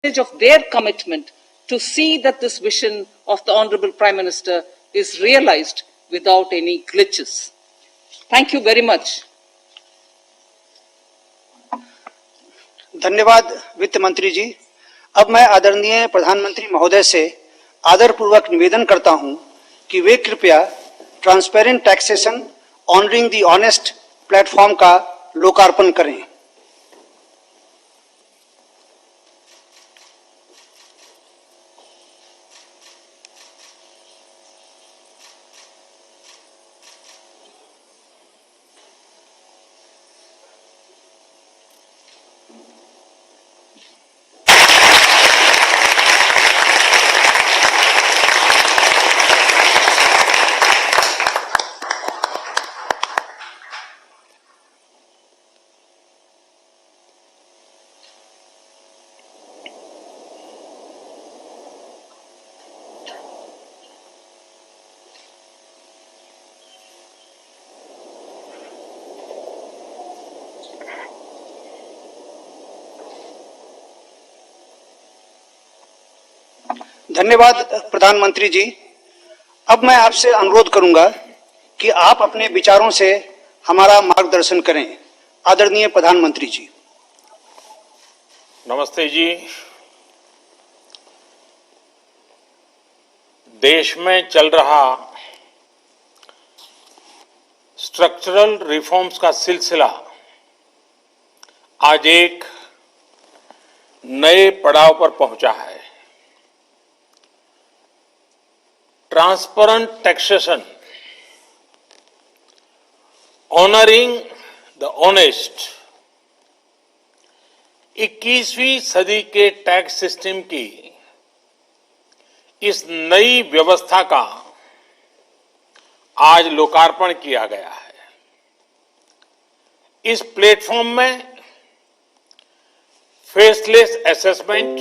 of their commitment to see that this vision of the Honorable Prime Minister is realized without any glitches. Thank you very much. धन्यवाद वित्त मंत्री जी। अब मैं आदरणीय प्रधानमंत्री महोदय से आदरपूर्वक निवेदन करता हूं कि वे कृपया transparent taxation honouring the honest platform का लोकार्पण करें। धन्यवाद प्रधानमंत्री जी। अब मैं आपसे अनुरोध करूंगा कि आप अपने विचारों से हमारा मार्गदर्शन करें। आदरणीय प्रधानमंत्री जी। नमस्ते जी। देश में चल रहा स्ट्रक्चरल रिफॉर्म्स का सिलसिला आज एक नए पड़ाव पर पहुंचा है। Transparent taxation honouring the honest 21वीं सदी के टैक्स सिस्टम की इस नई व्यवस्था का आज लोकार्पण किया गया है। इस प्लेटफॉर्म में फेसलेस असेसमेंट,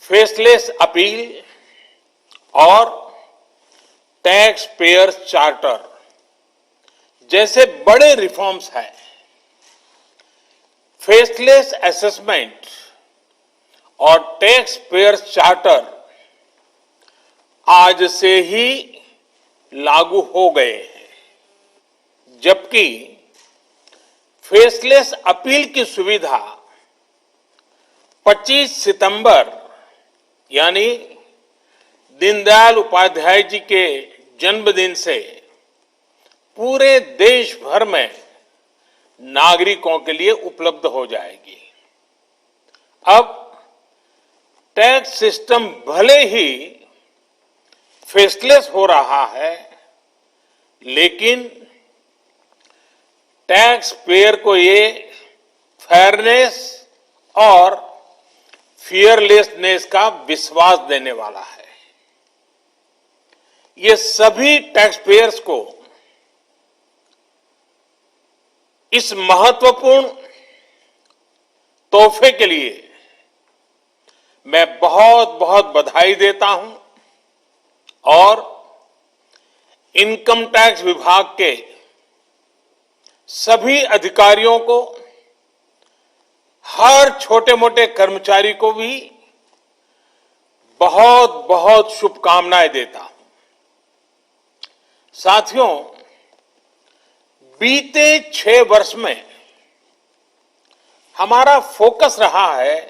फेसलेस अपील और टैक्स पेयर्स चार्टर जैसे बड़े रिफॉर्म्स हैं। फेसलेस असेसमेंट और टैक्स पेयर्स चार्टर आज से ही लागू हो गए हैं, जबकि फेसलेस अपील की सुविधा 25 सितंबर यानी दीनदयाल उपाध्याय जी के जन्मदिन से पूरे देश भर में नागरिकों के लिए उपलब्ध हो जाएगी। अब टैक्स सिस्टम भले ही फेसलेस हो रहा है, लेकिन टैक्स पेयर को ये फेयरनेस और फियरलेसनेस का विश्वास देने वाला है। ये सभी टैक्स पेयर्स को इस महत्वपूर्ण तोहफे के लिए मैं बहुत बहुत बधाई देता हूं और इनकम टैक्स विभाग के सभी अधिकारियों को, हर छोटे मोटे कर्मचारी को भी बहुत बहुत शुभकामनाएं देता हूं। साथियों, बीते 6 वर्ष में हमारा फोकस रहा है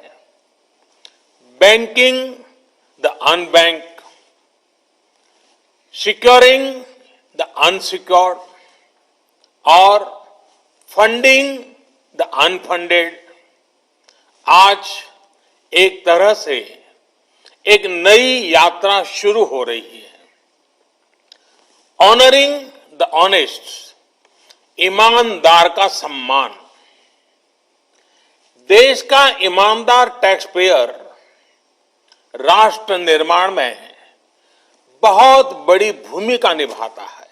banking the unbank, securing the unsecured और फंडिंग द अनफंडेड। आज एक तरह से एक नई यात्रा शुरू हो रही है। ऑनरिंग द ऑनेस्ट, ईमानदार का सम्मान। देश का ईमानदार टैक्स पेयर राष्ट्र निर्माण में बहुत बड़ी भूमिका निभाता है।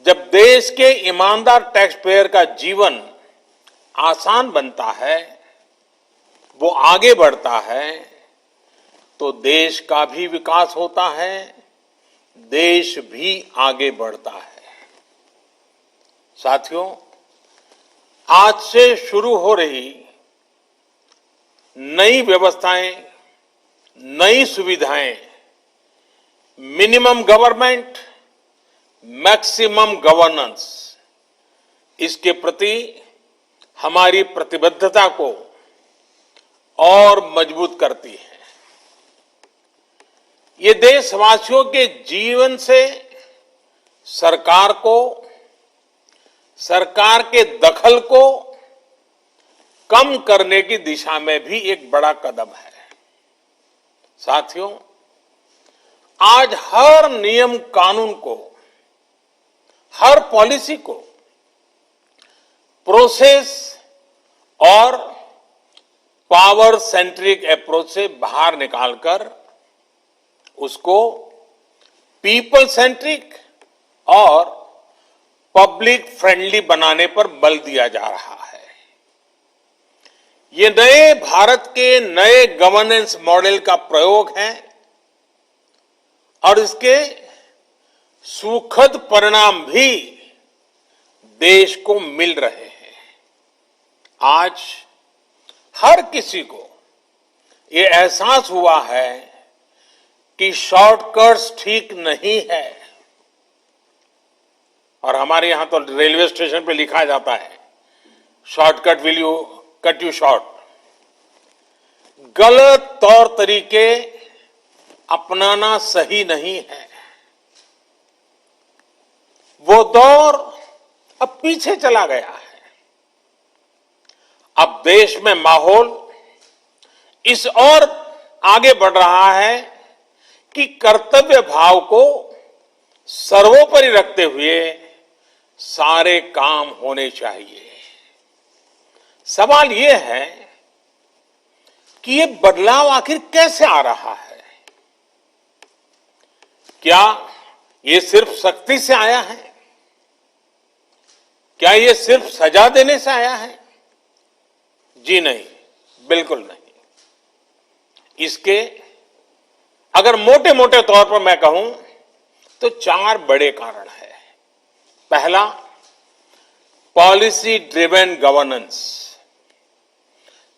जब देश के ईमानदार टैक्स पेयर का जीवन आसान बनता है, वो आगे बढ़ता है, तो देश का भी विकास होता है, देश भी आगे बढ़ता है। साथियों, आज से शुरू हो रही नई व्यवस्थाएं, नई सुविधाएं, मिनिमम गवर्नमेंट, मैक्सिमम गवर्नेंस, इसके प्रति हमारी प्रतिबद्धता को और मजबूत करती है। ये देशवासियों के जीवन से सरकार को, सरकार के दखल को कम करने की दिशा में भी एक बड़ा कदम है। साथियों, आज हर नियम कानून को, हर पॉलिसी को प्रोसेस और पावर सेंट्रिक अप्रोच से बाहर निकालकर उसको पीपल सेंट्रिक और पब्लिक फ्रेंडली बनाने पर बल दिया जा रहा है। ये नए भारत के नए गवर्नेंस मॉडल का प्रयोग है और इसके सुखद परिणाम भी देश को मिल रहे हैं। आज हर किसी को ये एहसास हुआ है कि शॉर्टकट्स ठीक नहीं है। और हमारे यहां तो रेलवे स्टेशन पे लिखा जाता है, shortcut will you cut you short. गलत तौर तरीके अपनाना सही नहीं है। वो दौर अब पीछे चला गया है। अब देश में माहौल इस ओर आगे बढ़ रहा है कि कर्तव्य भाव को सर्वोपरि रखते हुए सारे काम होने चाहिए। सवाल यह है कि ये बदलाव आखिर कैसे आ रहा है? क्या ये सिर्फ सख्ती से आया है? क्या ये सिर्फ सजा देने से आया है? जी नहीं, बिल्कुल नहीं। इसके अगर मोटे मोटे तौर पर मैं कहूं तो 4 बड़े कारण हैं। पहला, पॉलिसी ड्रिवन गवर्नेंस।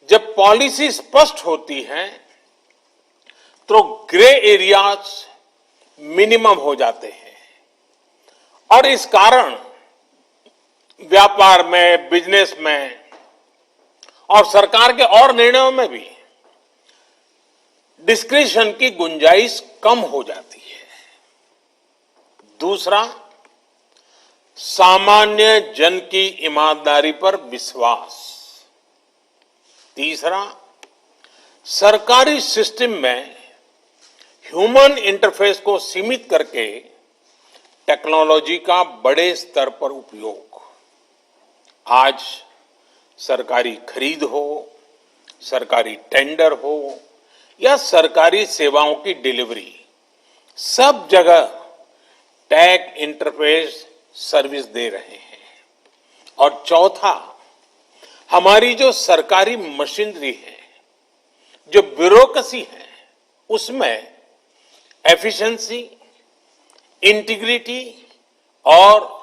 जब पॉलिसी स्पष्ट होती है तो ग्रे एरियाज मिनिमम हो जाते हैं और इस कारण व्यापार में, बिजनेस में और सरकार के और निर्णयों में भी डिस्क्रिशन की गुंजाइश कम हो जाती है। दूसरा, सामान्य जन की ईमानदारी पर विश्वास। तीसरा, सरकारी सिस्टम में ह्यूमन इंटरफेस को सीमित करके टेक्नोलॉजी का बड़े स्तर पर उपयोग। आज सरकारी खरीद हो, सरकारी टेंडर हो या सरकारी सेवाओं की डिलीवरी, सब जगह टैग इंटरफेस सर्विस दे रहे हैं। और चौथा, हमारी जो सरकारी मशीनरी है, जो ब्यूरोक्रेसी है, उसमें एफिशिएंसी, इंटीग्रिटी और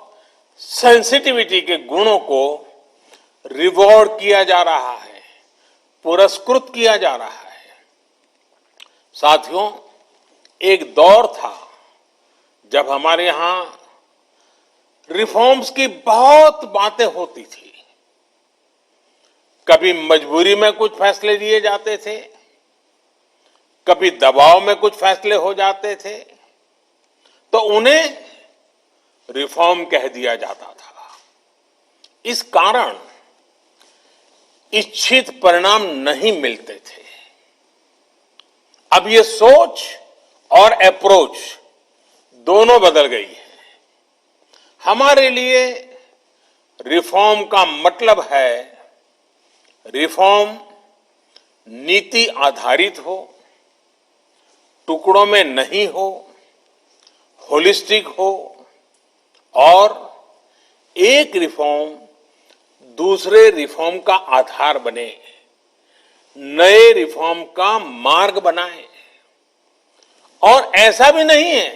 सेंसिटिविटी के गुणों को रिवॉर्ड किया जा रहा है, पुरस्कृत किया जा रहा है। साथियों, एक दौर था जब हमारे यहां रिफॉर्म्स की बहुत बातें होती थी। कभी मजबूरी में कुछ फैसले लिए जाते थे, कभी दबाव में कुछ फैसले हो जाते थे, तो उन्हें रिफॉर्म कह दिया जाता था। इस कारण इच्छित परिणाम नहीं मिलते थे। अब ये सोच और अप्रोच दोनों बदल गई है। हमारे लिए रिफॉर्म का मतलब है रिफॉर्म नीति आधारित हो, टुकड़ों में नहीं हो, होलिस्टिक हो और एक रिफॉर्म दूसरे रिफॉर्म का आधार बने, नए रिफॉर्म का मार्ग बनाए। और ऐसा भी नहीं है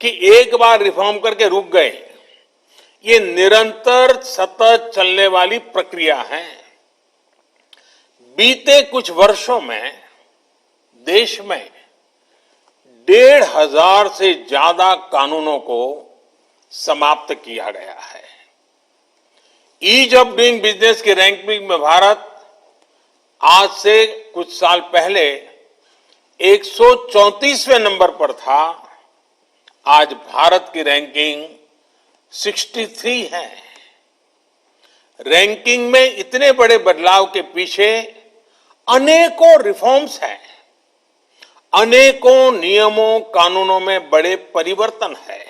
कि एक बार रिफॉर्म करके रुक गए। ये निरंतर सतत चलने वाली प्रक्रिया है। बीते कुछ वर्षों में देश में 1,500 से ज्यादा कानूनों को समाप्त किया गया है। ईज ऑफ डूइंग बिजनेस की रैंकिंग में भारत आज से कुछ साल पहले 134वें नंबर पर था। आज भारत की रैंकिंग 63 है। रैंकिंग में इतने बड़े बदलाव के पीछे अनेकों रिफॉर्म्स हैं, अनेकों नियमों कानूनों में बड़े परिवर्तन है।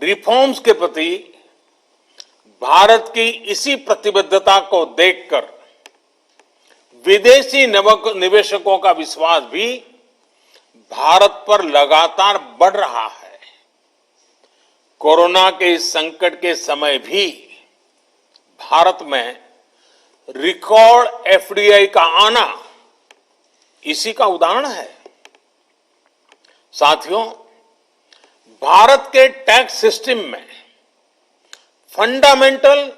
रिफॉर्म्स के प्रति भारत की इसी प्रतिबद्धता को देखकर विदेशी निवेशकों का विश्वास भी भारत पर लगातार बढ़ रहा है। कोरोना के इस संकट के समय भी भारत में रिकॉर्ड एफडीआई का आना इसी का उदाहरण है। साथियों, भारत के टैक्स सिस्टम में फंडामेंटल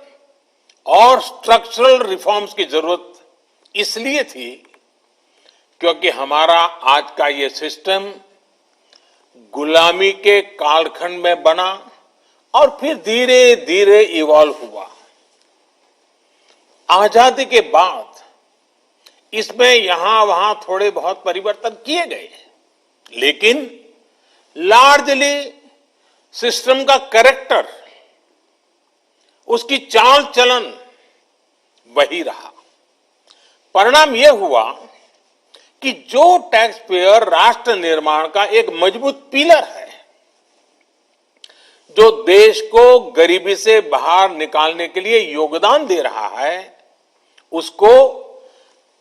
और स्ट्रक्चरल रिफॉर्म्स की जरूरत इसलिए थी क्योंकि हमारा आज का ये सिस्टम गुलामी के कालखंड में बना और फिर धीरे धीरे इवॉल्व हुआ। आजादी के बाद इसमें यहां वहां थोड़े बहुत परिवर्तन किए गए, लेकिन लार्जली सिस्टम का कैरेक्टर, उसकी चाल चलन वही रहा। परिणाम यह हुआ कि जो टैक्स पेयर राष्ट्र निर्माण का एक मजबूत पिलर है, जो देश को गरीबी से बाहर निकालने के लिए योगदान दे रहा है, उसको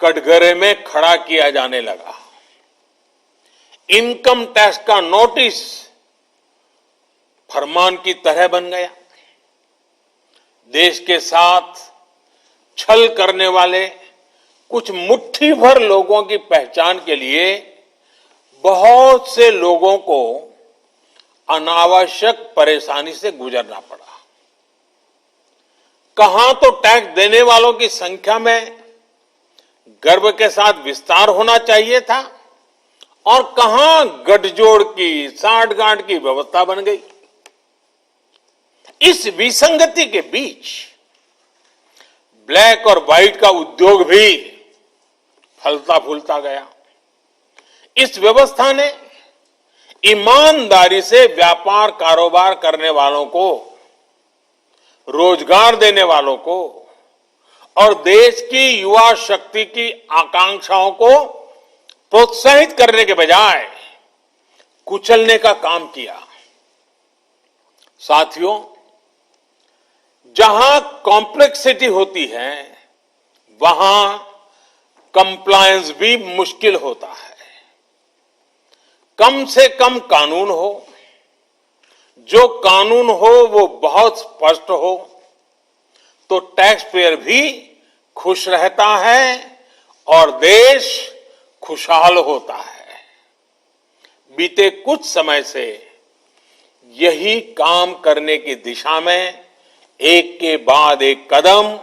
कटघरे में खड़ा किया जाने लगा। इनकम टैक्स का नोटिस फरमान की तरह बन गया। देश के साथ छल करने वाले कुछ मुट्ठी भर लोगों की पहचान के लिए बहुत से लोगों को अनावश्यक परेशानी से गुजरना पड़ा। कहां तो टैक्स देने वालों की संख्या में गर्व के साथ विस्तार होना चाहिए था और कहां गठजोड़ की, साठगांठ की व्यवस्था बन गई। इस विसंगति के बीच ब्लैक और व्हाइट का उद्योग भी फलता फूलता गया। इस व्यवस्था ने ईमानदारी से व्यापार कारोबार करने वालों को, रोजगार देने वालों को और देश की युवा शक्ति की आकांक्षाओं को प्रोत्साहित करने के बजाय कुचलने का काम किया। साथियों, जहां कॉम्प्लेक्सिटी होती है वहां कंप्लायंस भी मुश्किल होता है। कम से कम कानून हो, जो कानून हो वो बहुत स्पष्ट हो, तो टैक्स पेयर भी खुश रहता है और देश खुशहाल होता है। बीते कुछ समय से यही काम करने की दिशा में एक के बाद एक कदम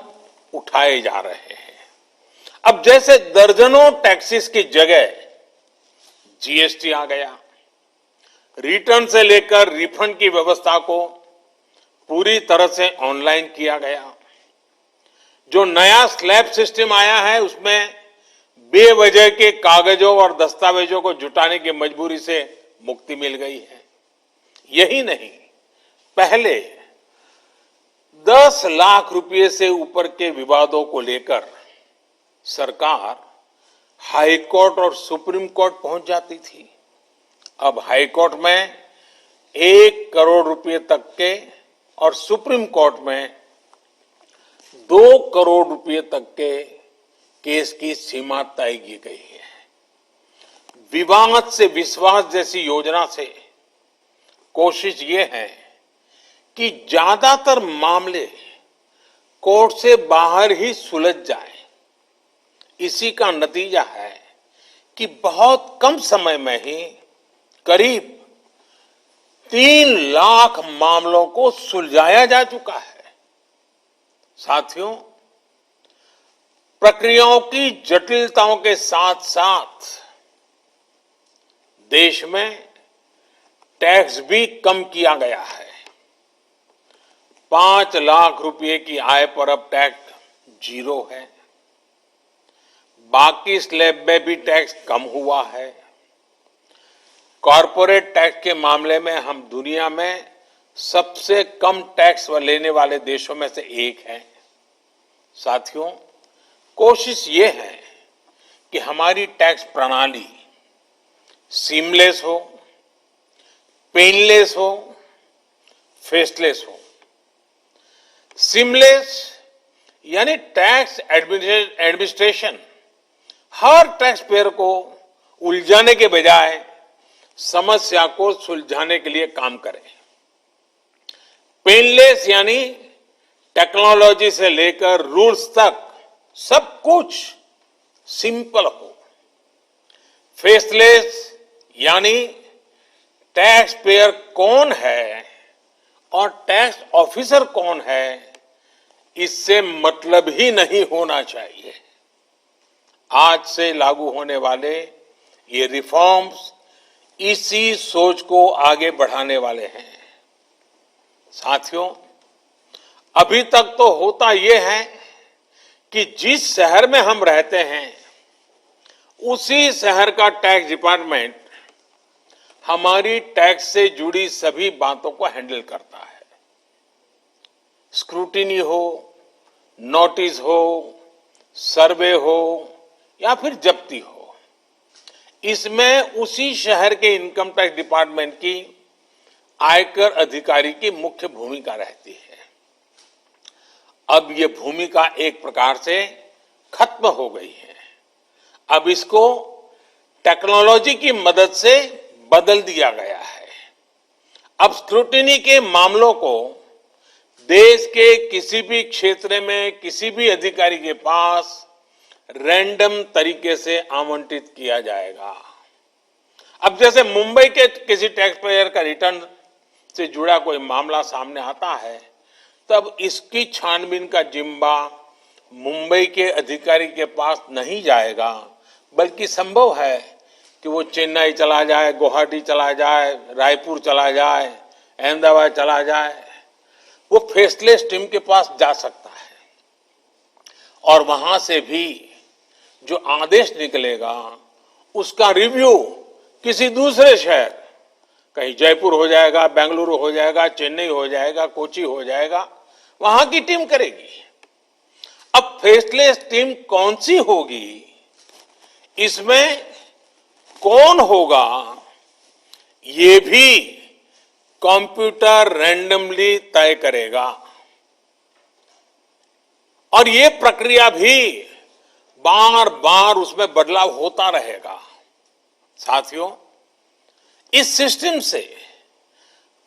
उठाए जा रहे हैं। अब जैसे दर्जनों टैक्सेस की जगह जीएसटी आ गया, रिटर्न से लेकर रिफंड की व्यवस्था को पूरी तरह से ऑनलाइन किया गया। जो नया स्लैब सिस्टम आया है उसमें बेवजह के कागजों और दस्तावेजों को जुटाने की मजबूरी से मुक्ति मिल गई है। यही नहीं, पहले 10 लाख रुपए से ऊपर के विवादों को लेकर सरकार हाई कोर्ट और सुप्रीम कोर्ट पहुंच जाती थी। अब हाई कोर्ट में 1 करोड़ रुपए तक के और सुप्रीम कोर्ट में 2 करोड़ रुपए तक के केस की सीमा तय की गई है। विवाद से विश्वास जैसी योजना से कोशिश ये है कि ज्यादातर मामले कोर्ट से बाहर ही सुलझ जाए। इसी का नतीजा है कि बहुत कम समय में ही करीब 3 लाख मामलों को सुलझाया जा चुका है। साथियों, प्रक्रियाओं की जटिलताओं के साथ साथ देश में टैक्स भी कम किया गया है। 5 लाख रुपए की आय पर अब टैक्स 0 है। बाकी स्लैब में भी टैक्स कम हुआ है। कॉरपोरेट टैक्स के मामले में हम दुनिया में सबसे कम टैक्स लेने वाले देशों में से एक हैं। साथियों, कोशिश ये है कि हमारी टैक्स प्रणाली सीमलेस हो, पेनलेस हो, फेसलेस हो। सीमलेस यानी टैक्स एडमिनिस्ट्रेशन हर टैक्स पेयर को उलझाने के बजाय समस्या को सुलझाने के लिए काम करे। पेनलेस यानी टेक्नोलॉजी से लेकर रूल्स तक सब कुछ सिंपल हो। फेसलेस यानी टैक्स पेयर कौन है और टैक्स ऑफिसर कौन है, इससे मतलब ही नहीं होना चाहिए। आज से लागू होने वाले ये रिफॉर्म्स इसी सोच को आगे बढ़ाने वाले हैं। साथियों, अभी तक तो होता यह है कि जिस शहर में हम रहते हैं उसी शहर का टैक्स डिपार्टमेंट हमारी टैक्स से जुड़ी सभी बातों को हैंडल करता है। स्क्रूटिनी हो, नोटिस हो, सर्वे हो या फिर जब्ती हो, इसमें उसी शहर के इनकम टैक्स डिपार्टमेंट की आयकर अधिकारी की मुख्य भूमिका रहती है। अब ये भूमिका एक प्रकार से खत्म हो गई है। अब इसको टेक्नोलॉजी की मदद से बदल दिया गया है। अब स्क्रूटिनी के मामलों को देश के किसी भी क्षेत्र में किसी भी अधिकारी के पास रैंडम तरीके से आवंटित किया जाएगा। अब जैसे मुंबई के किसी टैक्स पेयर का रिटर्न से जुड़ा कोई मामला सामने आता है, तब इसकी छानबीन का जिम्मा मुंबई के अधिकारी के पास नहीं जाएगा, बल्कि संभव है कि वो चेन्नई चला जाए, गुवाहाटी चला जाए, रायपुर चला जाए, अहमदाबाद चला जाए। वो फेसलेस टीम के पास जा सकता है और वहां से भी जो आदेश निकलेगा उसका रिव्यू किसी दूसरे शहर, कहीं जयपुर हो जाएगा, बेंगलुरु हो जाएगा, चेन्नई हो जाएगा, कोची हो जाएगा, वहां की टीम करेगी। अब फेसलेस टीम कौन सी होगी, इसमें कौन होगा, ये भी कंप्यूटर रैंडमली तय करेगा और ये प्रक्रिया भी बार बार उसमें बदलाव होता रहेगा। साथियों, इस सिस्टम से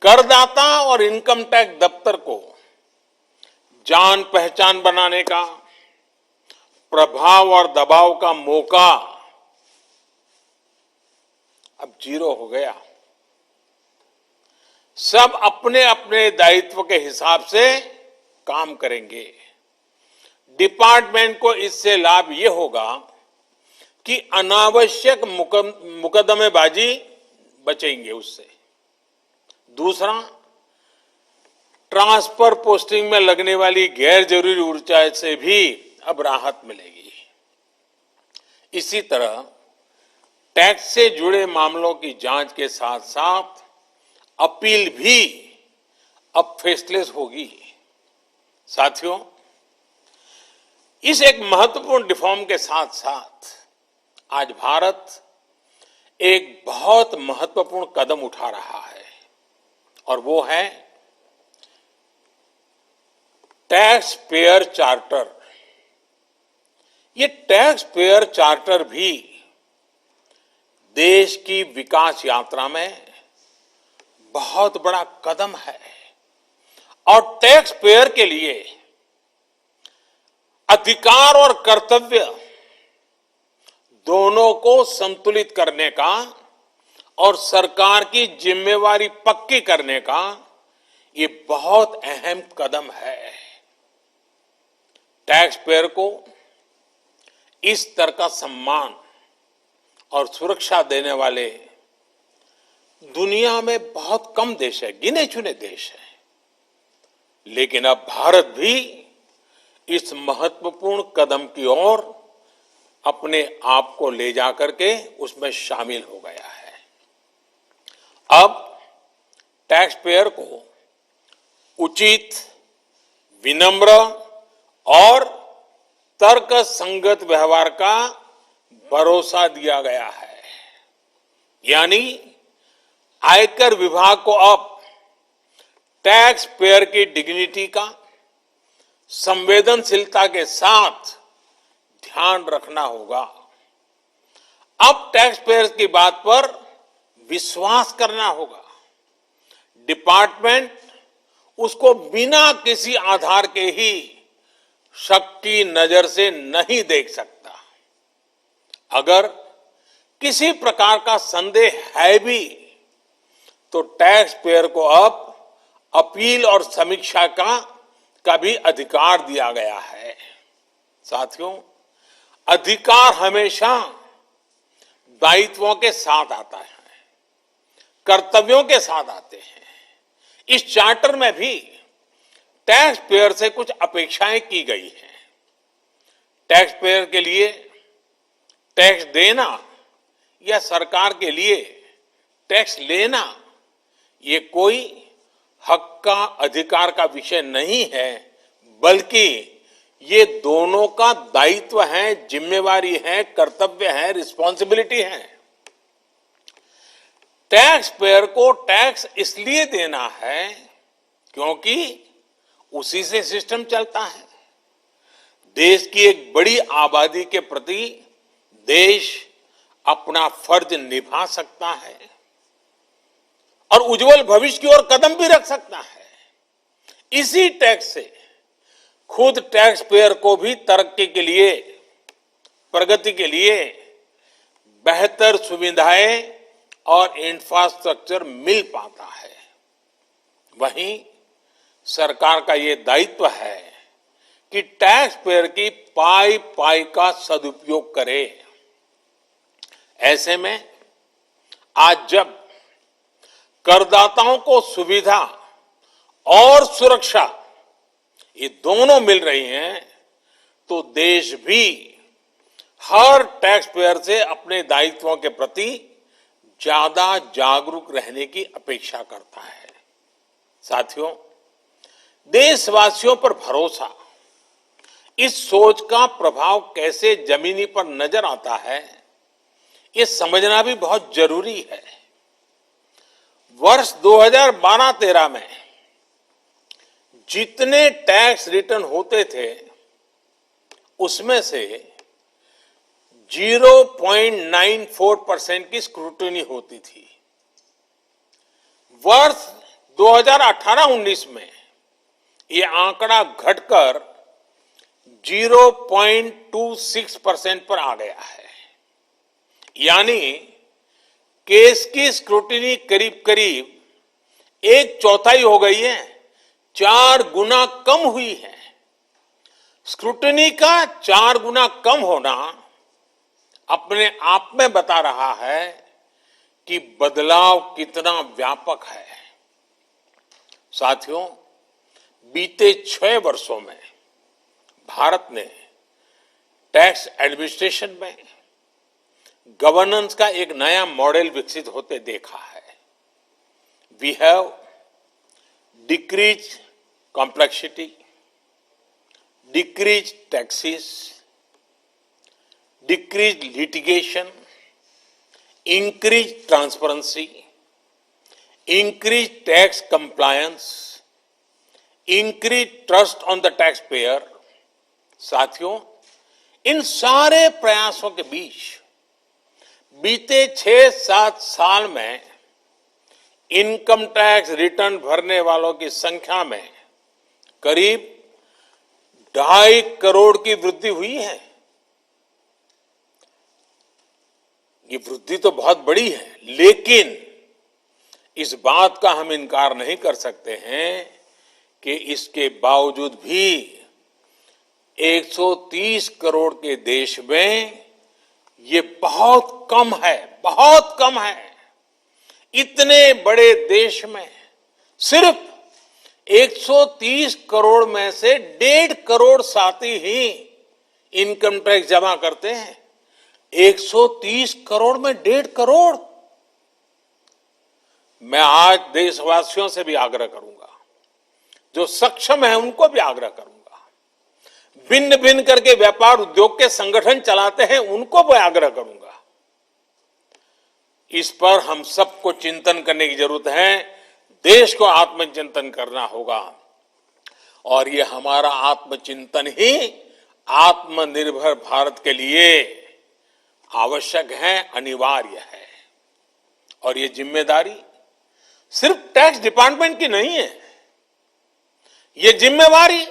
करदाता और इनकम टैक्स दफ्तर को जान पहचान बनाने का, प्रभाव और दबाव का मौका अब 0 हो गया। सब अपने अपने दायित्व के हिसाब से काम करेंगे। डिपार्टमेंट को इससे लाभ ये होगा कि अनावश्यक मुकदमेबाजी बचेंगे उससे। दूसरा, ट्रांसफर पोस्टिंग में लगने वाली गैर जरूरी ऊर्जा से भी अब राहत मिलेगी। इसी तरह टैक्स से जुड़े मामलों की जांच के साथ साथ अपील भी अब फेसलेस होगी। साथियों, इस एक महत्वपूर्ण रिफॉर्म के साथ साथ आज भारत एक बहुत महत्वपूर्ण कदम उठा रहा है और वो है टैक्स पेयर चार्टर। ये टैक्स पेयर चार्टर भी देश की विकास यात्रा में बहुत बड़ा कदम है और टैक्स पेयर के लिए अधिकार और कर्तव्य दोनों को संतुलित करने का और सरकार की जिम्मेवारी पक्की करने का ये बहुत अहम कदम है। टैक्स पेयर को इस स्तर का सम्मान और सुरक्षा देने वाले दुनिया में बहुत कम देश है, गिने चुने देश हैं। लेकिन अब भारत भी इस महत्वपूर्ण कदम की ओर अपने आप को ले जाकर के उसमें शामिल हो गया है। अब टैक्स पेयर को उचित, विनम्र और तर्क संगत व्यवहार का भरोसा दिया गया है। यानी आयकर विभाग को अब टैक्स पेयर की डिग्निटी का संवेदनशीलता के साथ ध्यान रखना होगा। अब टैक्स पेयर की बात पर विश्वास करना होगा। डिपार्टमेंट उसको बिना किसी आधार के ही शक की नजर से नहीं देख सकता। अगर किसी प्रकार का संदेह है भी तो टैक्स पेयर को अब अपील और समीक्षा का भी अधिकार दिया गया है। साथियों, अधिकार हमेशा दायित्वों के साथ आता है, कर्तव्यों के साथ आते हैं। इस चार्टर में भी टैक्स पेयर से कुछ अपेक्षाएं की गई हैं। टैक्स पेयर के लिए टैक्स देना या सरकार के लिए टैक्स लेना ये कोई हक का, अधिकार का विषय नहीं है, बल्कि ये दोनों का दायित्व है, जिम्मेवारी है, कर्तव्य है, रिस्पॉन्सिबिलिटी है। टैक्स पेयर को टैक्स इसलिए देना है क्योंकि उसी से सिस्टम चलता है। देश की एक बड़ी आबादी के प्रति देश अपना फर्ज निभा सकता है और उज्जवल भविष्य की ओर कदम भी रख सकता है। इसी टैक्स से खुद टैक्स पेयर को भी तरक्की के लिए, प्रगति के लिए बेहतर सुविधाएं और इंफ्रास्ट्रक्चर मिल पाता है। वहीं सरकार का ये दायित्व है कि टैक्स पेयर की पाई पाई का सदुपयोग करे। ऐसे में आज जब करदाताओं को सुविधा और सुरक्षा ये दोनों मिल रही हैं, तो देश भी हर टैक्स पेयर से अपने दायित्वों के प्रति ज्यादा जागरूक रहने की अपेक्षा करता है। साथियों, देशवासियों पर भरोसा, इस सोच का प्रभाव कैसे जमीनी पर नजर आता है, ये समझना भी बहुत जरूरी है। वर्ष 2012-13 में जितने टैक्स रिटर्न होते थे उसमें से 0.94% की स्क्रूटनी होती थी। वर्ष 2018-19 में ये आंकड़ा घटकर 0.26% पर आ गया है। यानी केस की स्क्रूटनी करीब करीब 1/4 हो गई है, 4 गुना कम हुई है। स्क्रूटनी का 4 गुना कम होना अपने आप में बता रहा है कि बदलाव कितना व्यापक है। साथियों, बीते 6 वर्षों में भारत ने टैक्स एडमिनिस्ट्रेशन में गवर्नेंस का एक नया मॉडल विकसित होते देखा है। We have decrease complexity, decrease taxes, decrease litigation, increase transparency, increase tax compliance, increase trust on the taxpayer। साथियों, इन सारे प्रयासों के बीच बीते 6-7 साल में इनकम टैक्स रिटर्न भरने वालों की संख्या में करीब 2.5 करोड़ की वृद्धि हुई है। ये वृद्धि तो बहुत बड़ी है, लेकिन इस बात का हम इनकार नहीं कर सकते हैं कि इसके बावजूद भी 130 करोड़ के देश में ये बहुत कम है, बहुत कम है। इतने बड़े देश में सिर्फ 130 करोड़ में से 1.5 करोड़ साथी ही इनकम टैक्स जमा करते हैं। 130 करोड़ में 1.5 करोड़। मैं आज देशवासियों से भी आग्रह करूंगा, जो सक्षम है उनको भी आग्रह करूंगा, भिन्न भिन्न करके व्यापार उद्योग के संगठन चलाते हैं उनको भी आग्रह करूंगा। इस पर हम सबको चिंतन करने की जरूरत है, देश को आत्मचिंतन करना होगा और ये हमारा आत्मचिंतन ही आत्मनिर्भर भारत के लिए आवश्यक है, अनिवार्य है। और ये जिम्मेदारी सिर्फ टैक्स डिपार्टमेंट की नहीं है, ये जिम्मेवारी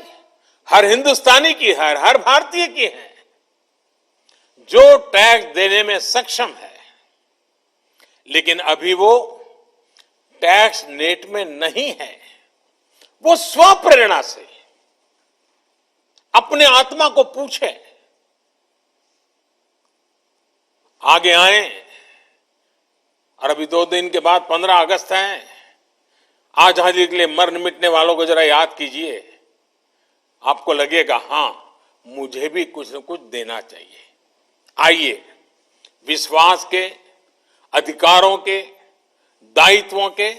हर हिंदुस्तानी की है, हर भारतीय की है जो टैक्स देने में सक्षम है, लेकिन अभी वो टैक्स नेट में नहीं है। वो स्वप्रेरणा से अपने आत्मा को पूछे, आगे आए। और अभी 2 दिन के बाद 15 अगस्त है। आजादी के लिए मरने मिटने वालों को जरा याद कीजिए, आपको लगेगा हां मुझे भी कुछ न कुछ देना चाहिए। आइए विश्वास के, अधिकारों के, दायित्वों के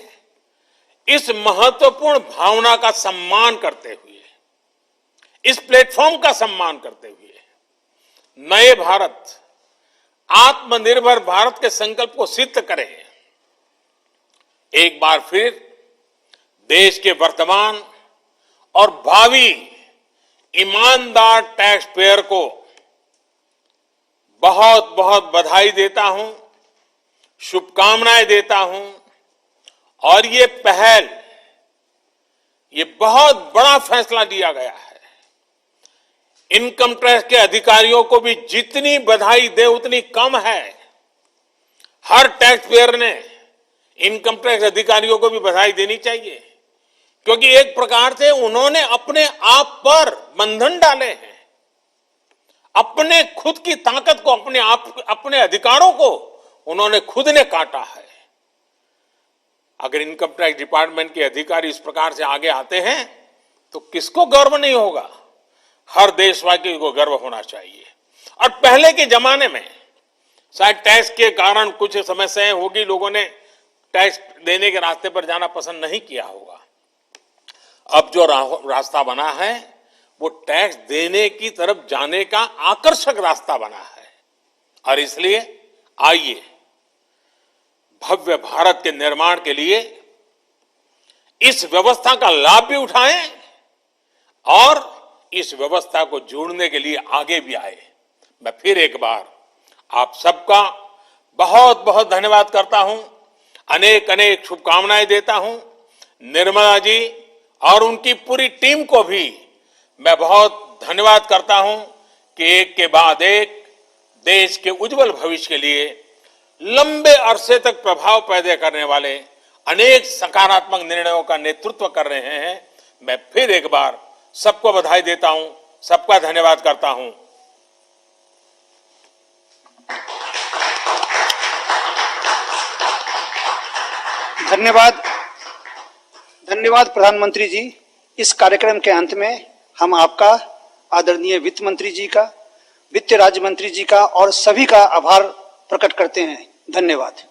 इस महत्वपूर्ण भावना का सम्मान करते हुए, इस प्लेटफॉर्म का सम्मान करते हुए नए भारत, आत्मनिर्भर भारत के संकल्प को सिद्ध करें। एक बार फिर देश के वर्तमान और भावी ईमानदार टैक्स पेयर को बहुत बहुत बधाई देता हूं, शुभकामनाएं देता हूं। और ये पहल, ये बहुत बड़ा फैसला लिया गया है। इनकम टैक्स के अधिकारियों को भी जितनी बधाई दे उतनी कम है। हर टैक्स पेयर ने इनकम टैक्स अधिकारियों को भी बधाई देनी चाहिए, क्योंकि एक प्रकार से उन्होंने अपने आप पर बंधन डाले हैं, अपने खुद की ताकत को, अपने अधिकारों को उन्होंने खुद ने काटा है। अगर इनकम टैक्स डिपार्टमेंट के अधिकारी इस प्रकार से आगे आते हैं तो किसको गर्व नहीं होगा? हर देशवासी को गर्व होना चाहिए। और पहले के जमाने में शायद टैक्स के कारण कुछ समस्याएं होगी, लोगों ने टैक्स देने के रास्ते पर जाना पसंद नहीं किया होगा। अब जो रास्ता बना है वो टैक्स देने की तरफ जाने का आकर्षक रास्ता बना है। और इसलिए आइए भव्य भारत के निर्माण के लिए इस व्यवस्था का लाभ भी उठाएं और इस व्यवस्था को जोड़ने के लिए आगे भी आए। मैं फिर एक बार आप सबका बहुत बहुत धन्यवाद करता हूं, अनेक अनेक शुभकामनाएं देता हूं। निर्मला जी और उनकी पूरी टीम को भी मैं बहुत धन्यवाद करता हूं कि एक के बाद एक देश के उज्जवल भविष्य के लिए लंबे अरसे तक प्रभाव पैदा करने वाले अनेक सकारात्मक निर्णयों का नेतृत्व कर रहे हैं। मैं फिर एक बार सबको बधाई देता हूं, सबका धन्यवाद करता हूं। धन्यवाद, धन्यवाद प्रधानमंत्री जी। इस कार्यक्रम के अंत में हम आपका, आदरणीय वित्त मंत्री जी का, वित्त राज्य मंत्री जी का और सभी का आभार प्रकट करते हैं। धन्यवाद।